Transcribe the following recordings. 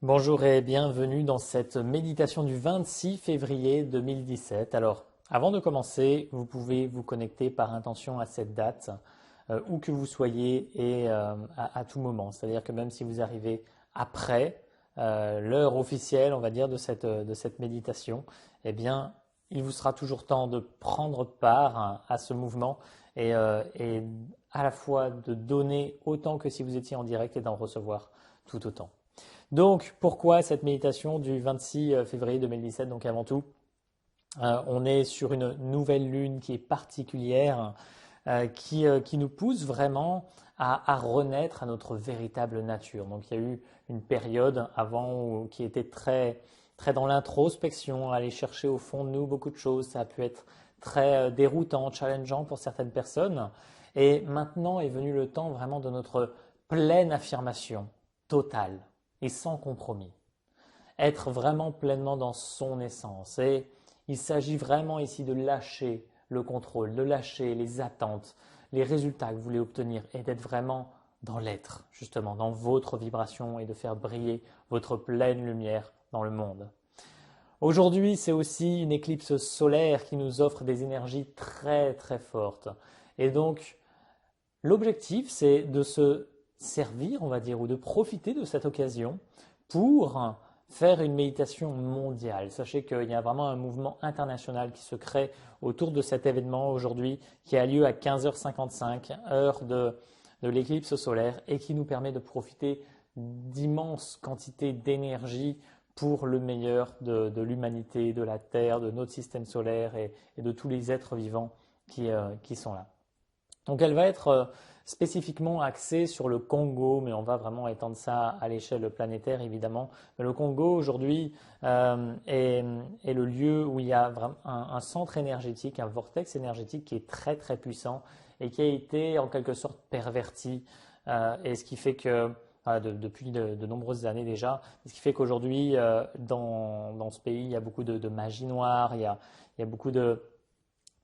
Bonjour et bienvenue dans cette méditation du 26 février 2017. Alors, avant de commencer, vous pouvez vous connecter par intention à cette date, où que vous soyez et à tout moment. C'est-à-dire que même si vous arrivez après l'heure officielle, on va dire, de cette méditation, eh bien, il vous sera toujours temps de prendre part à ce mouvement et à la fois de donner autant que si vous étiez en direct et d'en recevoir tout autant. Donc, pourquoi cette méditation du 26 février 2017? Donc, avant tout, on est sur une nouvelle lune qui est particulière, qui nous pousse vraiment à renaître à notre véritable nature. Donc, il y a eu une période avant qui était très, très dans l'introspection, aller chercher au fond de nous beaucoup de choses. Ça a pu être très déroutant, challengeant pour certaines personnes. Et maintenant est venu le temps vraiment de notre pleine affirmation totale et sans compromis. Être vraiment pleinement dans son essence. Et il s'agit vraiment ici de lâcher le contrôle, de lâcher les attentes, les résultats que vous voulez obtenir et d'être vraiment dans l'être, justement, dans votre vibration et de faire briller votre pleine lumière dans le monde. Aujourd'hui, c'est aussi une éclipse solaire qui nous offre des énergies très très fortes. Et donc, l'objectif, c'est de se servir, on va dire, ou de profiter de cette occasion pour faire une méditation mondiale. Sachez qu'il y a vraiment un mouvement international qui se crée autour de cet événement aujourd'hui, qui a lieu à 15h55, heure de l'éclipse solaire, et qui nous permet de profiter d'immenses quantités d'énergie pour le meilleur de l'humanité, de la Terre, de notre système solaire et de tous les êtres vivants qui sont là. Donc elle va être spécifiquement axée sur le Congo, mais on va vraiment étendre ça à l'échelle planétaire évidemment. Mais le Congo aujourd'hui est le lieu où il y a vraiment un centre énergétique, un vortex énergétique qui est très très puissant et qui a été en quelque sorte perverti. Et ce qui fait que depuis de nombreuses années déjà, ce qui fait qu'aujourd'hui dans ce pays il y a beaucoup de magie noire, il y a beaucoup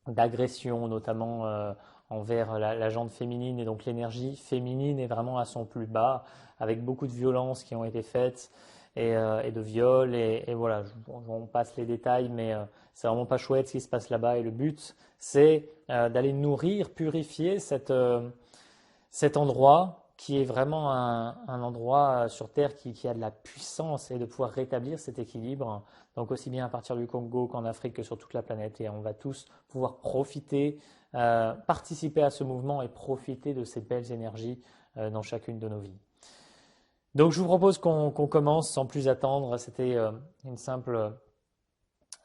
d'agression, notamment envers la gente féminine. Et donc l'énergie féminine est vraiment à son plus bas, avec beaucoup de violences qui ont été faites et de viols. Et voilà, on passe les détails, mais c'est vraiment pas chouette ce qui se passe là-bas. Et le but, c'est d'aller nourrir, purifier cet endroit qui est vraiment un endroit sur Terre qui a de la puissance et de pouvoir rétablir cet équilibre, donc aussi bien à partir du Congo qu'en Afrique que sur toute la planète. Et on va tous pouvoir profiter, participer à ce mouvement et profiter de ces belles énergies dans chacune de nos vies. Donc je vous propose qu'on commence sans plus attendre. C'était une simple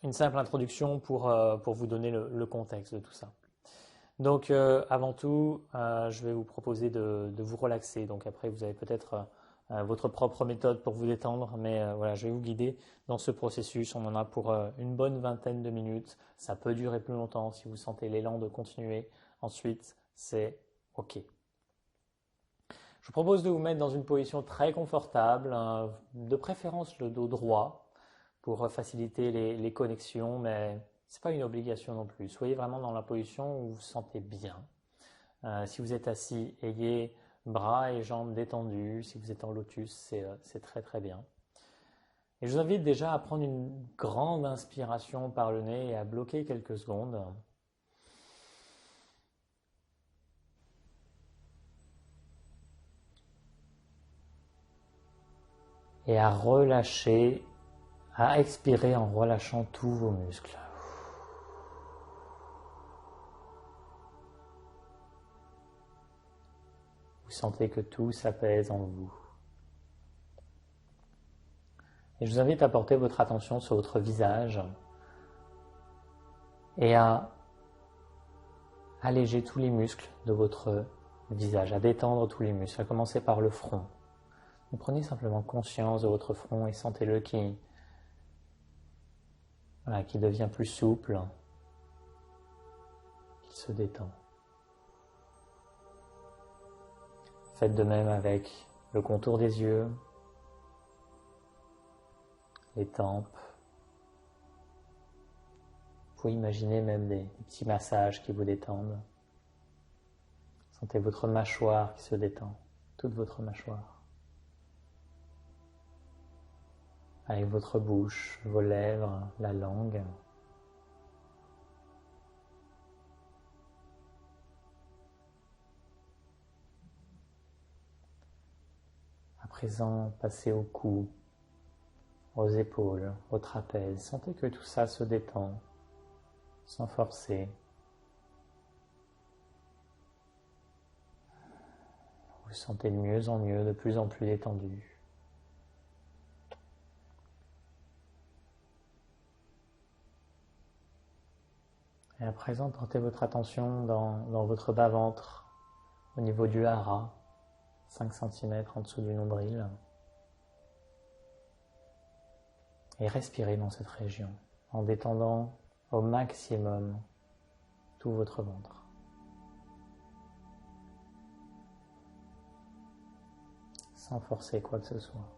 introduction pour vous donner le contexte de tout ça. Donc, avant tout, je vais vous proposer de vous relaxer. Donc, après, vous avez peut-être votre propre méthode pour vous détendre, mais voilà, je vais vous guider dans ce processus. On en a pour une bonne vingtaine de minutes. Ça peut durer plus longtemps si vous sentez l'élan de continuer. Ensuite, c'est OK. Je vous propose de vous mettre dans une position très confortable, de préférence le dos droit pour faciliter les connexions, mais ce n'est pas une obligation non plus. Soyez vraiment dans la position où vous vous sentez bien. Si vous êtes assis, ayez bras et jambes détendus. Si vous êtes en lotus, c'est très très bien. Et je vous invite déjà à prendre une grande inspiration par le nez et à bloquer quelques secondes. Et à relâcher, à expirer en relâchant tous vos muscles. Vous sentez que tout s'apaise en vous. Et je vous invite à porter votre attention sur votre visage et à alléger tous les muscles de votre visage, à détendre tous les muscles, à commencer par le front. Vous prenez simplement conscience de votre front et sentez-le qui devient plus souple, qui se détend. Faites de même avec le contour des yeux, les tempes. Vous pouvez imaginer même des petits massages qui vous détendent. Sentez votre mâchoire qui se détend, toute votre mâchoire. avec votre bouche, vos lèvres, la langue. À présent, passez au cou, aux épaules, au trapèze. Sentez que tout ça se détend, sans forcer. Vous vous sentez de mieux en mieux, de plus en plus détendu. Et à présent, portez votre attention dans votre bas-ventre, au niveau du hara, 5 cm en dessous du nombril. Et respirez dans cette région, en détendant au maximum tout votre ventre. Sans forcer quoi que ce soit.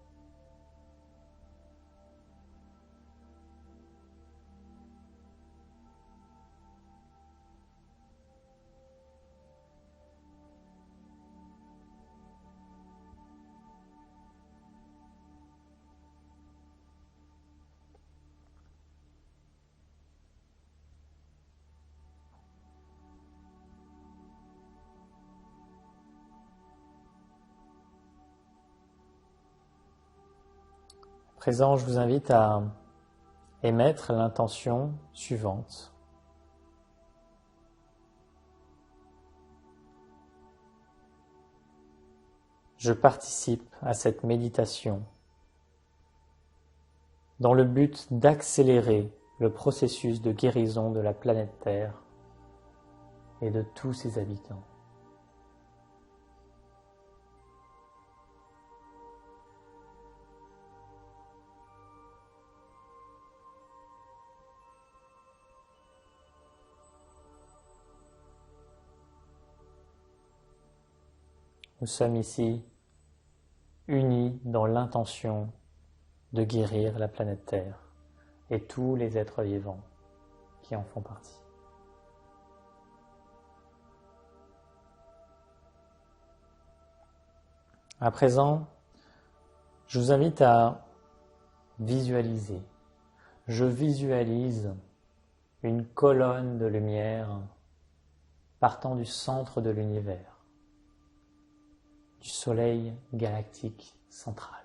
À présent, je vous invite à émettre l'intention suivante. Je participe à cette méditation dans le but d'accélérer le processus de guérison de la planète Terre et de tous ses habitants. Nous sommes ici unis dans l'intention de guérir la planète Terre et tous les êtres vivants qui en font partie. À présent, je vous invite à visualiser. Je visualise une colonne de lumière partant du centre de l'univers, du soleil galactique central.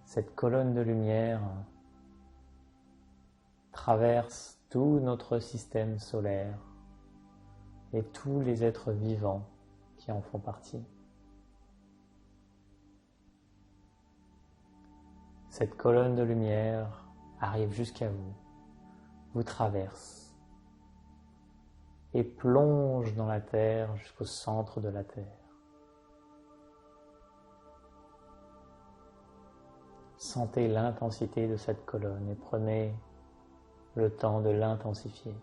Cette colonne de lumière traverse tout notre système solaire et tous les êtres vivants qui en font partie. Cette colonne de lumière arrive jusqu'à vous, vous traverse et plonge dans la terre jusqu'au centre de la terre. Sentez l'intensité de cette colonne et prenez le temps de l'intensifier.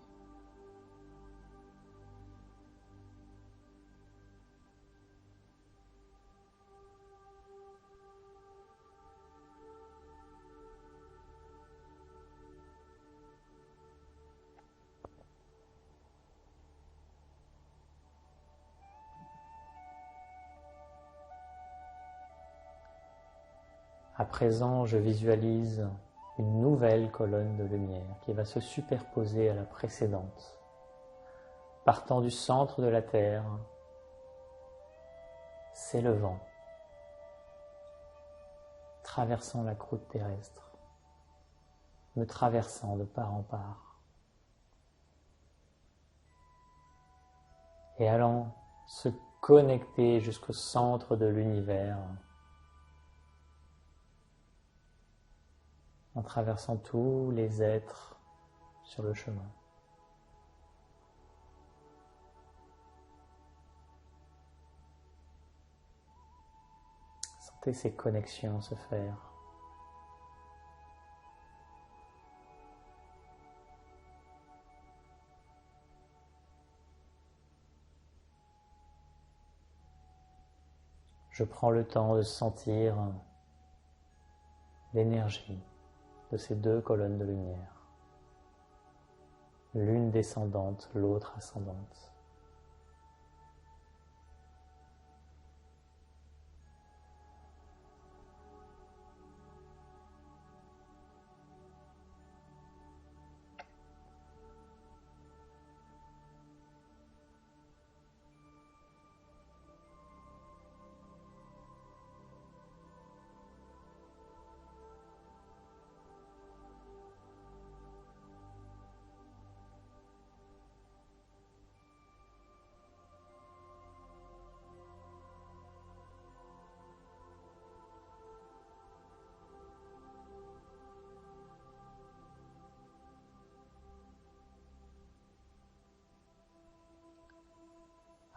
À présent, je visualise une nouvelle colonne de lumière qui va se superposer à la précédente, partant du centre de la Terre, s'élevant, traversant la croûte terrestre, me traversant de part en part, et allant se connecter jusqu'au centre de l'univers, en traversant tous les êtres sur le chemin. Sentez ces connexions se faire. Je prends le temps de sentir l'énergie de ces deux colonnes de lumière, l'une descendante, l'autre ascendante.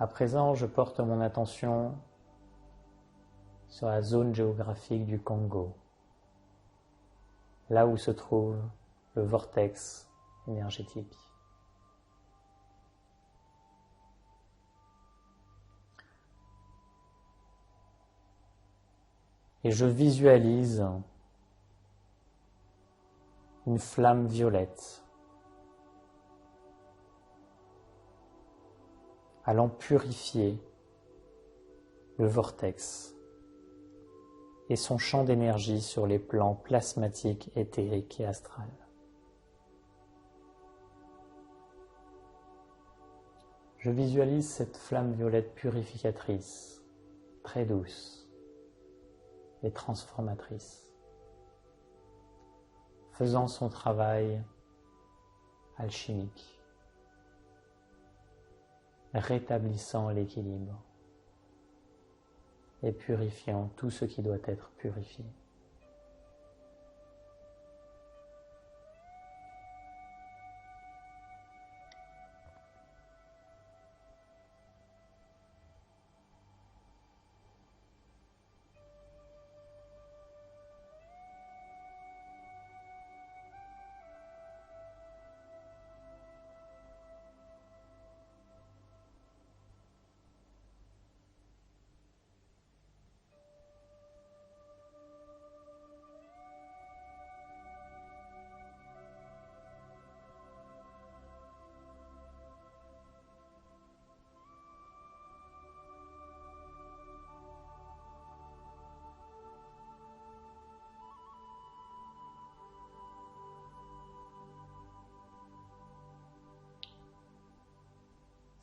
À présent, je porte mon attention sur la zone géographique du Congo, là où se trouve le vortex énergétique. Et je visualise une flamme violette allant purifier le vortex et son champ d'énergie sur les plans plasmatiques, éthériques et astrales. Je visualise cette flamme violette purificatrice, très douce et transformatrice, faisant son travail alchimique, rétablissant l'équilibre et purifiant tout ce qui doit être purifié.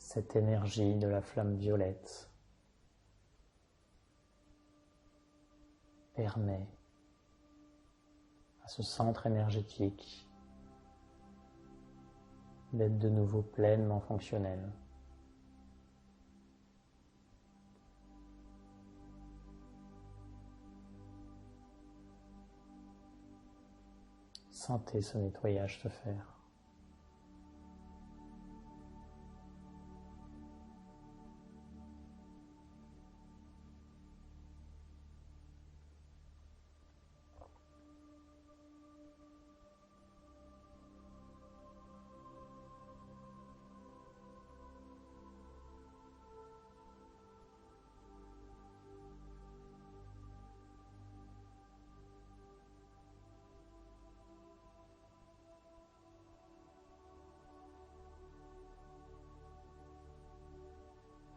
Cette énergie de la flamme violette permet à ce centre énergétique d'être de nouveau pleinement fonctionnel. Sentez ce nettoyage se faire.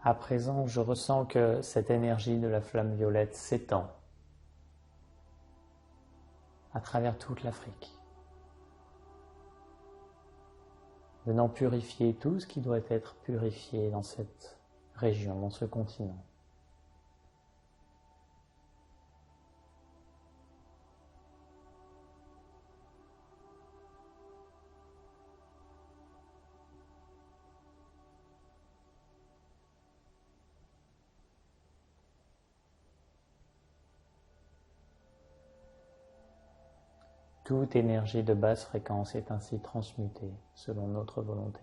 À présent, je ressens que cette énergie de la flamme violette s'étend à travers toute l'Afrique, venant purifier tout ce qui doit être purifié dans cette région, dans ce continent. Toute énergie de basse fréquence est ainsi transmutée selon notre volonté.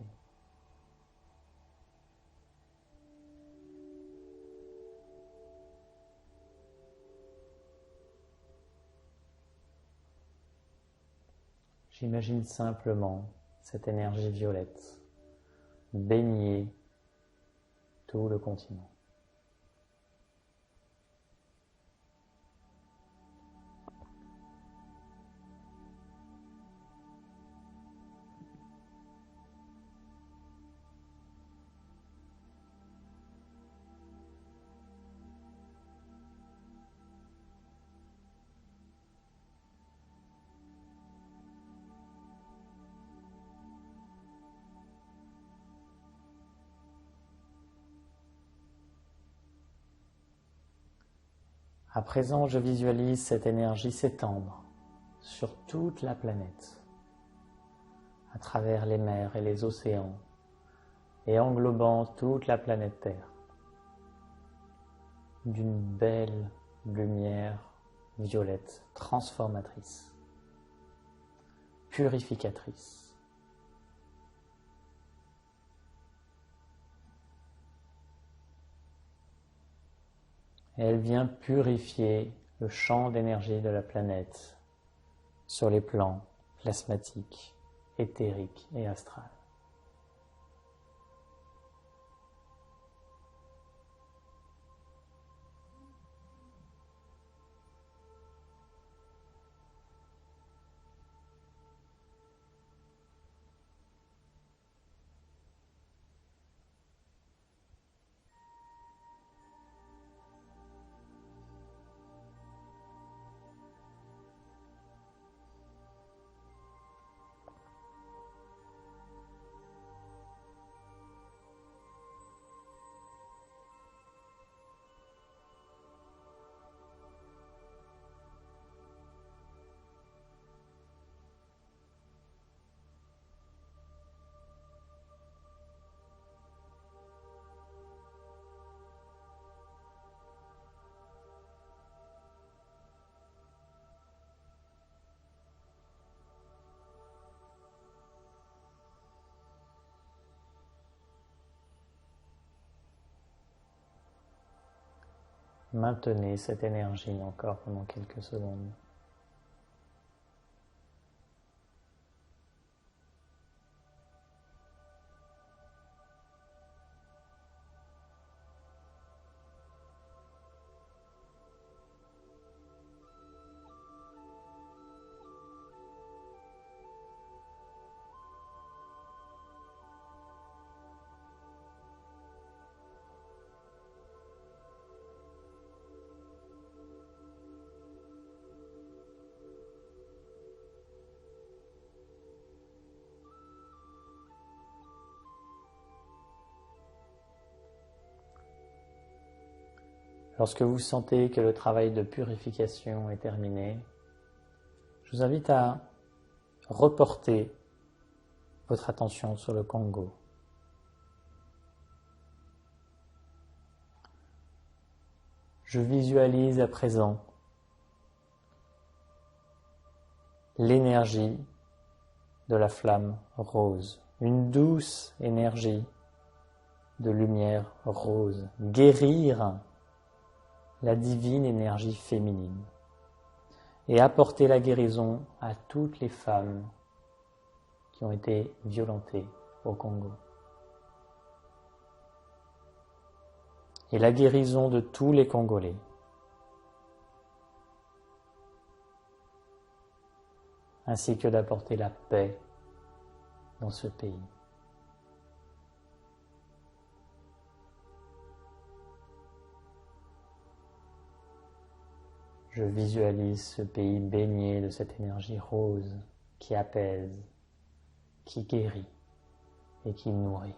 J'imagine simplement cette énergie violette baigner tout le continent. À présent, je visualise cette énergie s'étendre sur toute la planète, à travers les mers et les océans, et englobant toute la planète Terre, d'une belle lumière violette transformatrice, purificatrice. Et elle vient purifier le champ d'énergie de la planète sur les plans plasmatiques, éthériques et astrales. Maintenez cette énergie encore pendant quelques secondes. Lorsque vous sentez que le travail de purification est terminé, je vous invite à reporter votre attention sur le Congo. Je visualise à présent l'énergie de la flamme rose, une douce énergie de lumière rose, guérir la divine énergie féminine et apporter la guérison à toutes les femmes qui ont été violentées au Congo. Et la guérison de tous les Congolais. Ainsi que d'apporter la paix dans ce pays. Je visualise ce pays baigné de cette énergie rose qui apaise, qui guérit et qui nourrit.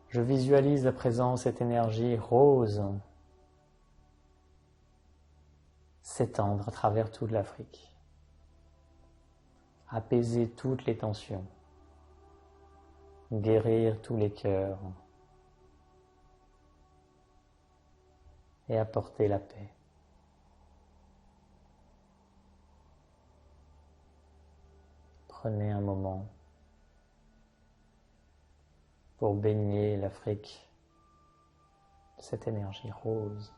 Je visualise à présent cette énergie rose s'étendre à travers toute l'Afrique, apaiser toutes les tensions, guérir tous les cœurs et apporter la paix. Prenez un moment pour baigner l'Afrique de cette énergie rose.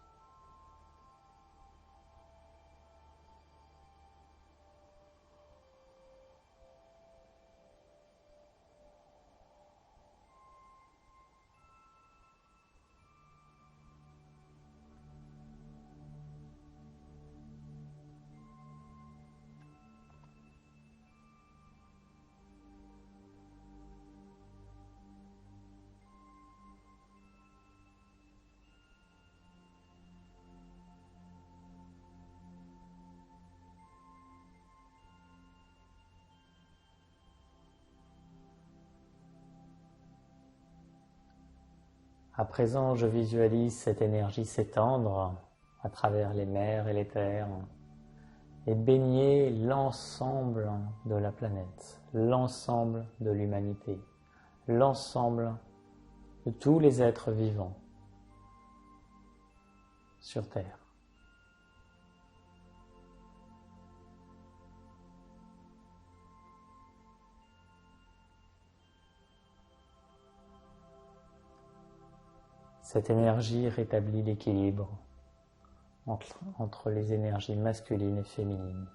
À présent, je visualise cette énergie s'étendre à travers les mers et les terres et baigner l'ensemble de la planète, l'ensemble de l'humanité, l'ensemble de tous les êtres vivants sur Terre. Cette énergie rétablit l'équilibre entre les énergies masculines et féminines.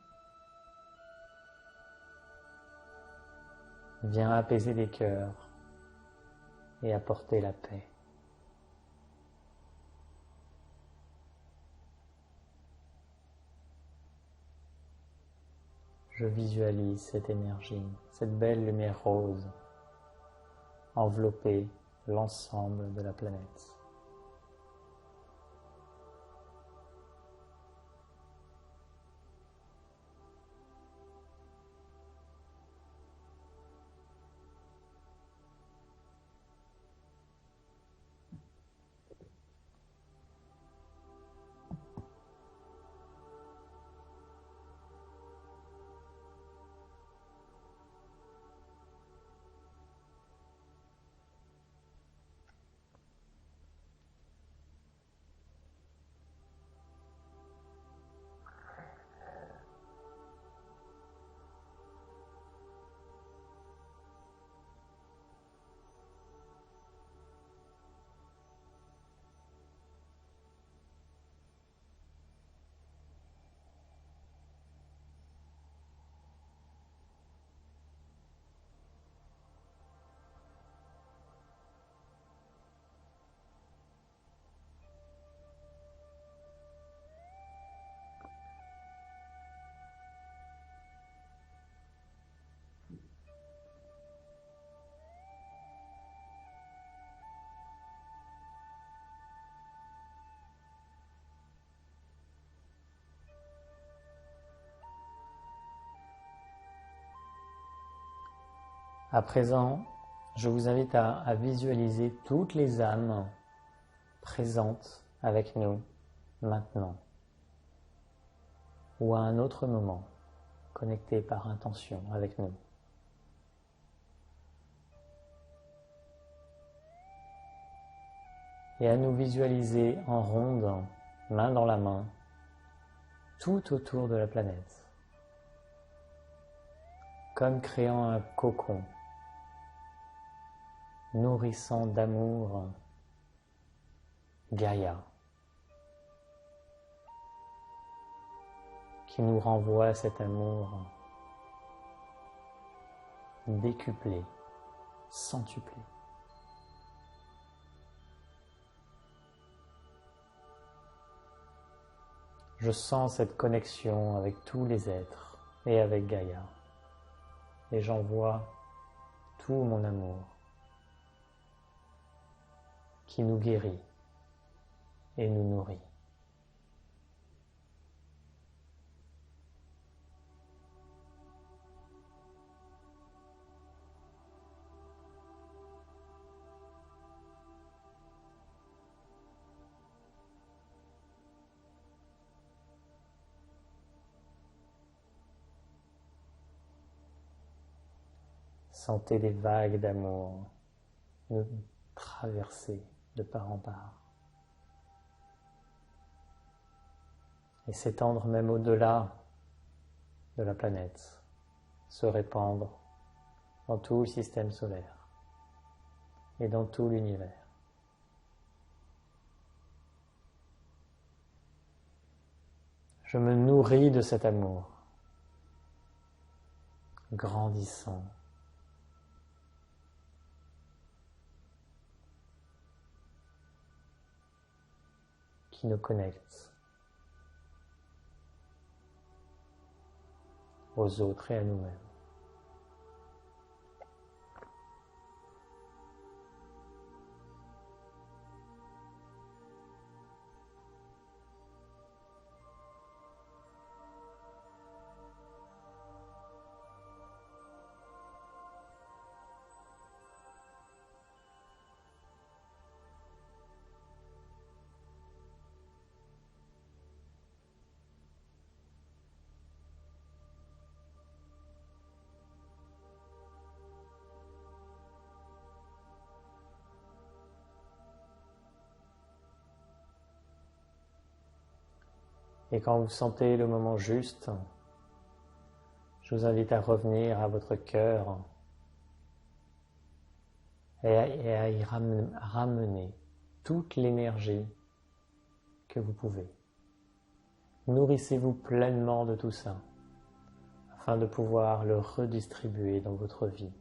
Vient apaiser les cœurs et apporter la paix. Je visualise cette énergie, cette belle lumière rose, envelopper l'ensemble de la planète. À présent, je vous invite à visualiser toutes les âmes présentes avec nous maintenant ou à un autre moment, connectées par intention avec nous. Et à nous visualiser en ronde, main dans la main, tout autour de la planète, comme créant un cocon, nourrissant d'amour Gaïa, qui nous renvoie cet amour décuplé, centuplé. Je sens cette connexion avec tous les êtres et avec Gaïa, et j'envoie tout mon amour qui nous guérit et nous nourrit. Sentez des vagues d'amour nous traverser de part en part et s'étendre même au-delà de la planète, se répandre dans tout le système solaire et dans tout l'univers. Je me nourris de cet amour grandissant, qui nous connecte aux autres et à nous-mêmes. Et quand vous sentez le moment juste, je vous invite à revenir à votre cœur et à y ramener toute l'énergie que vous pouvez. Nourrissez-vous pleinement de tout ça afin de pouvoir le redistribuer dans votre vie.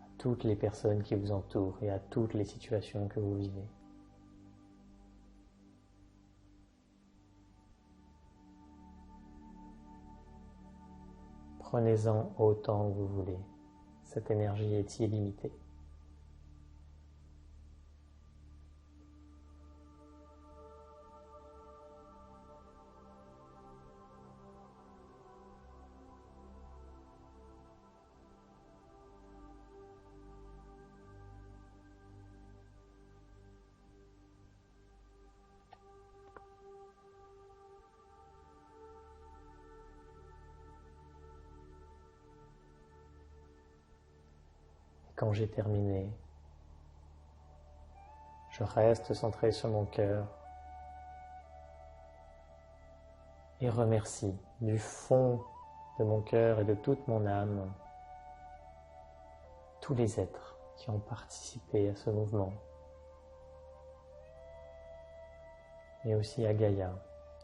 À toutes les personnes qui vous entourent et à toutes les situations que vous vivez. Prenez-en autant que vous voulez. Cette énergie est illimitée. Quand j'ai terminé, je reste centré sur mon cœur et remercie du fond de mon cœur et de toute mon âme tous les êtres qui ont participé à ce mouvement, mais aussi à Gaïa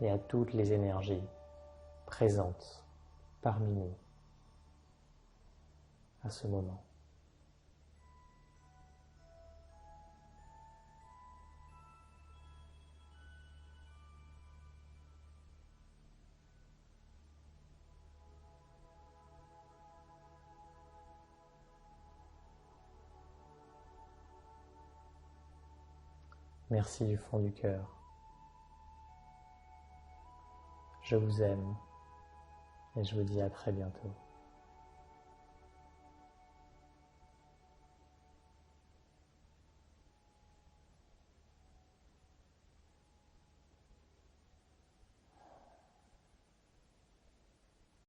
et à toutes les énergies présentes parmi nous à ce moment. Merci du fond du cœur. Je vous aime et je vous dis à très bientôt.